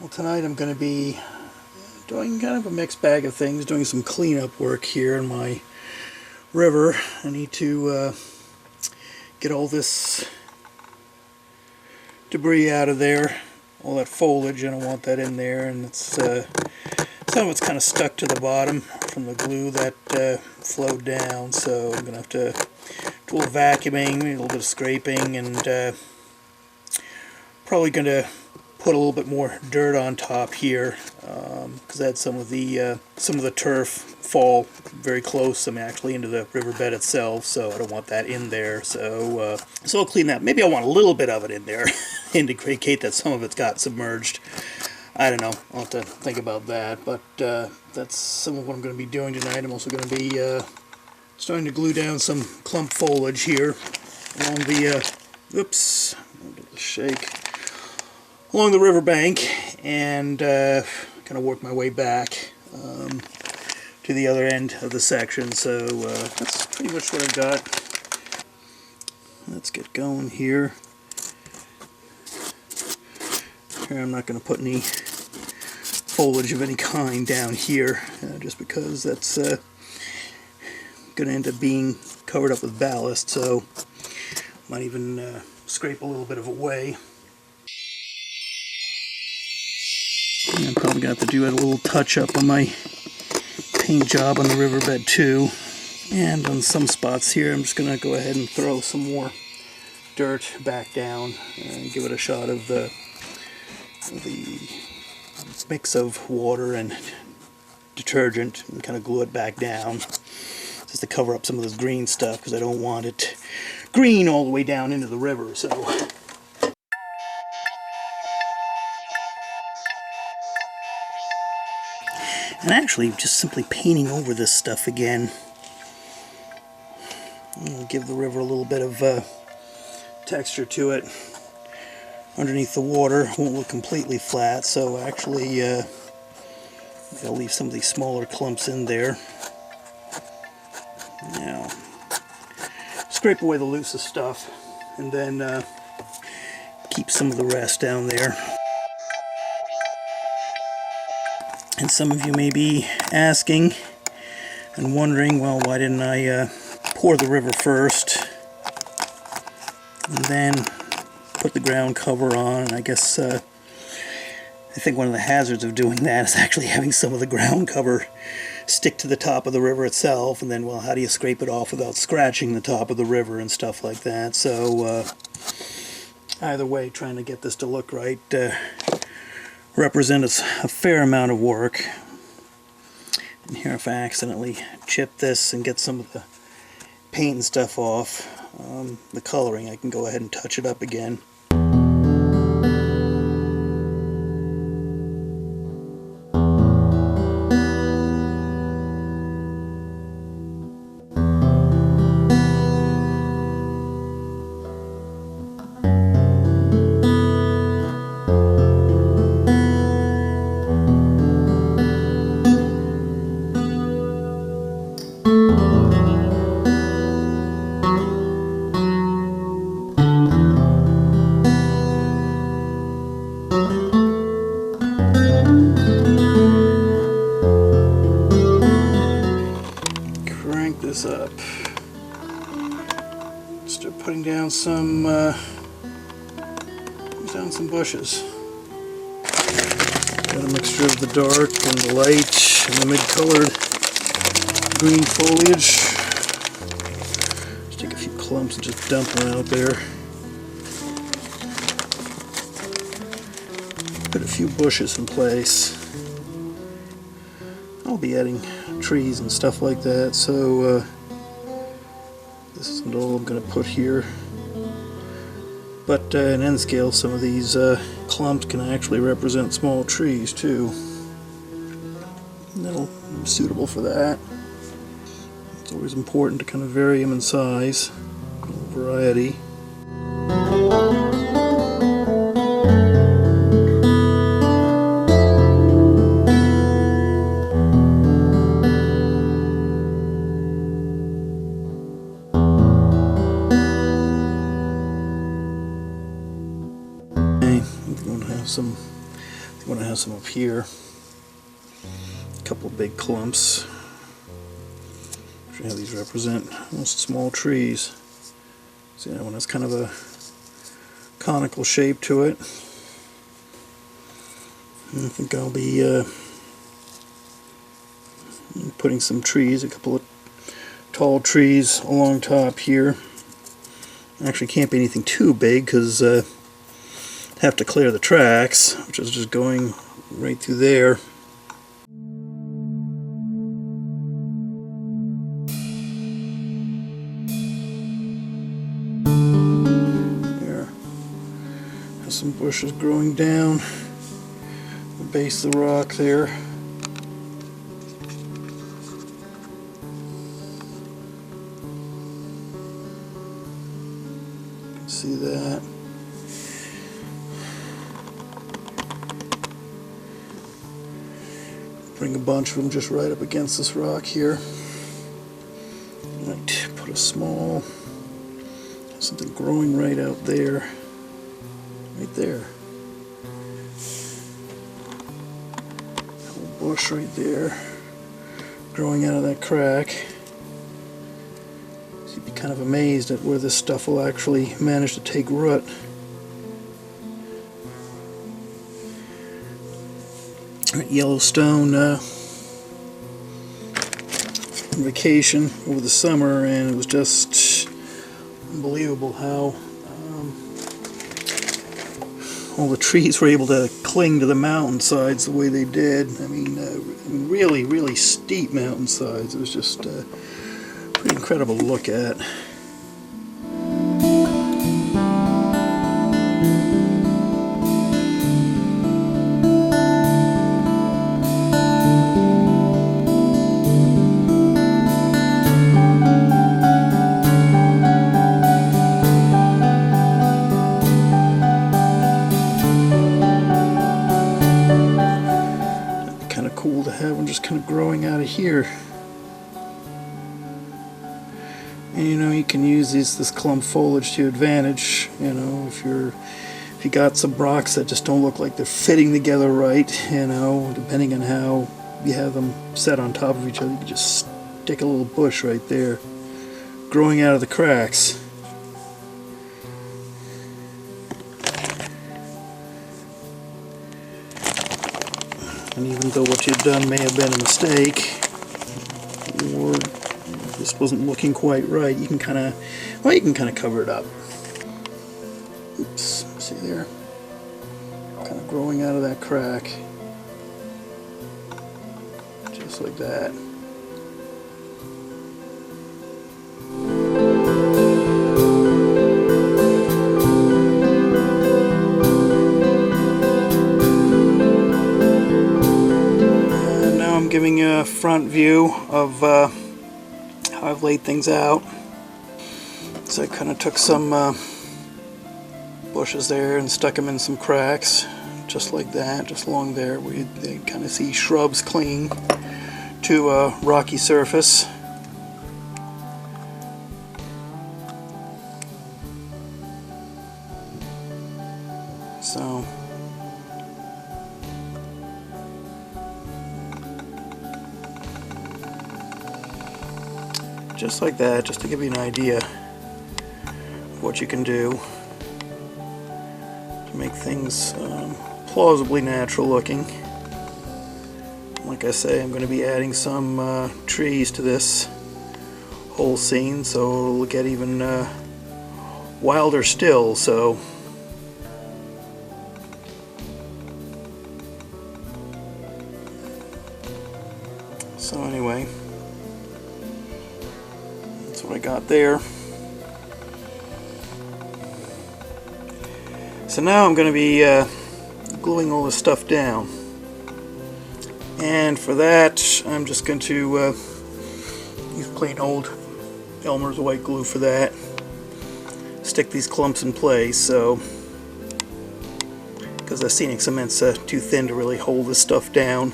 Well, tonight I'm going to be doing kind of a mixed bag of things, doing some cleanup work here in my river. I need to get all this debris out of there, all that foliage. I don't want that in there, and it's some of it's kind of stuck to the bottom from the glue that flowed down, so I'm going to have to do a little vacuuming, a little bit of scraping, and probably going to put a little bit more dirt on top here, because I had some of the turf fall very close, actually into the riverbed itself, so I don't want that in there. So I'll clean that. Maybe I want a little bit of it in there, indicate that some of it's got submerged. I don't know. I'll have to think about that. But that's some of what I'm going to be doing tonight. I'm also going to be starting to glue down some clump foliage here along the oops, a little shake. Along the riverbank, and kind of work my way back to the other end of the section. So that's pretty much what I've got. Let's get going here. Here I'm not going to put any foliage of any kind down here, just because that's going to end up being covered up with ballast, so might even scrape a little bit of it away. I'm probably going to have to do a little touch up on my paint job on the riverbed too. And on some spots here I'm just going to go ahead and throw some more dirt back down and give it a shot of the mix of water and detergent and kind of glue it back down just to cover up some of this green stuff, because I don't want it green all the way down into the river. So and actually just simply painting over this stuff again will give the river a little bit of texture to it. Underneath the water won't look completely flat, so actually I'll leave some of these smaller clumps in there. Now scrape away the loosest stuff and then keep some of the rest down there. And some of you may be asking and wondering, well, why didn't I pour the river first and then put the ground cover on? And I guess I think one of the hazards of doing that is actually having some of the ground cover stick to the top of the river itself, and then, well, how do you scrape it off without scratching the top of the river and stuff like that? So either way, trying to get this to look right represents a fair amount of work. And here, if I accidentally chip this and get some of the paint and stuff off, the coloring, I can go ahead and touch it up again. This up. Start putting down some bushes. Got a mixture of the dark and the light and the mid-colored green foliage. Just take a few clumps and just dump them out there. Put a few bushes in place. I'll be adding trees and stuff like that, so this isn't all I'm going to put here. But in N scale, some of these clumps can actually represent small trees too. And that'll be suitable for that. It's always important to kind of vary them in size, variety. I'm going to have some up here. A couple of big clumps. Show you how these represent almost small trees. See that one has kind of a conical shape to it. And I think I'll be putting some trees, a couple of tall trees along top here. Actually can't be anything too big because I have to clear the tracks, which is just going right through there. There. Has some bushes growing down the base of the rock there. See that? Bring a bunch of them just right up against this rock here. Might put a small, something growing right out there, right there. A little bush right there, growing out of that crack. You'd be kind of amazed at where this stuff will actually manage to take root. At Yellowstone on vacation over the summer, and it was just unbelievable how all the trees were able to cling to the mountainsides the way they did. I mean, really, really steep mountainsides. It was just pretty incredible to look at. That'd be kind of cool to have one just kind of growing out of here. And you know, you can use this clump foliage to your advantage. You know, if you got some rocks that just don't look like they're fitting together right, you know, depending on how you have them set on top of each other, you can just stick a little bush right there, growing out of the cracks. And even though what you've done may have been a mistake, or this wasn't looking quite right, you can kind of cover it up. Oops, see there? Kind of growing out of that crack. Just like that. And now I'm giving you a front view of how I've laid things out. So I kind of took some bushes there and stuck them in some cracks, just like that, just along there where you kind of see shrubs clinging to a rocky surface. So just like that, just to give you an idea of what you can do to make things plausibly natural looking. Like I say, I'm going to be adding some trees to this whole scene, so it'll get even wilder still. So anyway, that's what I got there. So now I'm going to be gluing all this stuff down, and for that I'm just going to use plain old Elmer's white glue for that. Stick these clumps in place, so because the scenic cement's too thin to really hold this stuff down.